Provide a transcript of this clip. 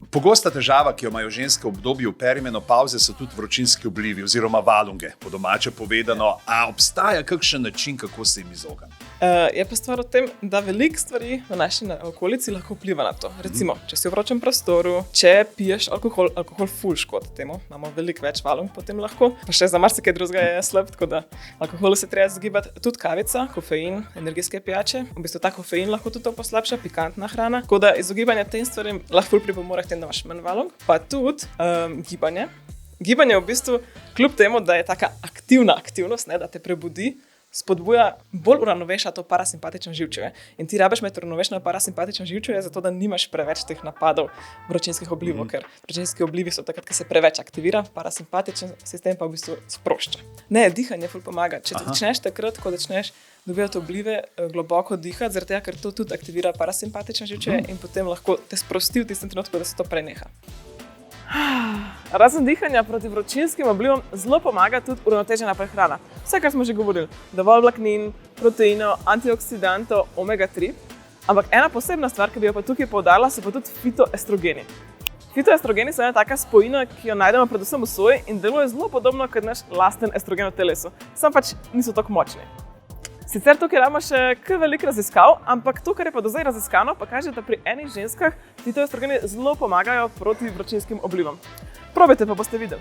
Pogosta težava, ki jo imajo ženske v obdobju perimenopavze, so tudi vročinski oblivi oziroma valunge, po domače povedano. A obstaja kakšen način, kako se jim izogniti? Je pa stvar v tem, da veliko stvari v naši okolici lahko vpliva na to. Recimo, če si v vročem prostoru, če piješ alkohol ful škod temu, imamo veliko več valung potem lahko, pa še za marsikaj drugega je slab, tako da alkoholu se treba izogibati. Tudi kavica, kofein, energijske pijače, v bistvu ta kofein lahko tudi to poslabša, pikantna hrana, tako da izogibanje tem stvarem lahko ful pripomore k tem, da imaš manj valung, pa tudi gibanje. Gibanje v bistvu, kljub temu, da je taka aktivna aktivnost, ne, da te prebudi, spodbuja bolj uravnoveša to parasimpatično živčevje. In ti rabiš imeti uravnovešeno parasimpatično živčevje, zato da nimaš preveč teh napadov vročinskih oblivov, ker vročinski oblivi so takrat, ko se preveč aktivira, parasimpatičen sistem pa v bistvu sprošča. Ne, dihanje ful pomaga. Če začneš takrat, ko začneš dobivati oblive, globoko dihati, zaradi tega, ker to tudi aktivira parasimpatično živčevje in potem lahko te sprosti v tistem trenutku, da se to preneha. Razen dihanja proti vročinskim oblivom zelo pomaga tudi uravnotežena prehrana. Vse, kar smo že govorili, dovolj vlaknin, proteinov, antioksidantov, omega-3. Ampak ena posebna stvar, ki bi jo pa tukaj poudarila, so pa tudi fitoestrogeni. Fitoestrogeni so ena taka spojina, ki jo najdemo predvsem v soji in deluje zelo podobno kot naš lasten estrogen v telesu, samo pač niso tako močni. Sicer tukaj imamo še kar veliko raziskav, ampak to, kar je pa do zdaj raziskano, pa kaže, da pri enih ženskah fitoestrogeni zelo pomagajo proti vročinskim oblivom. Probajte, pa boste videli.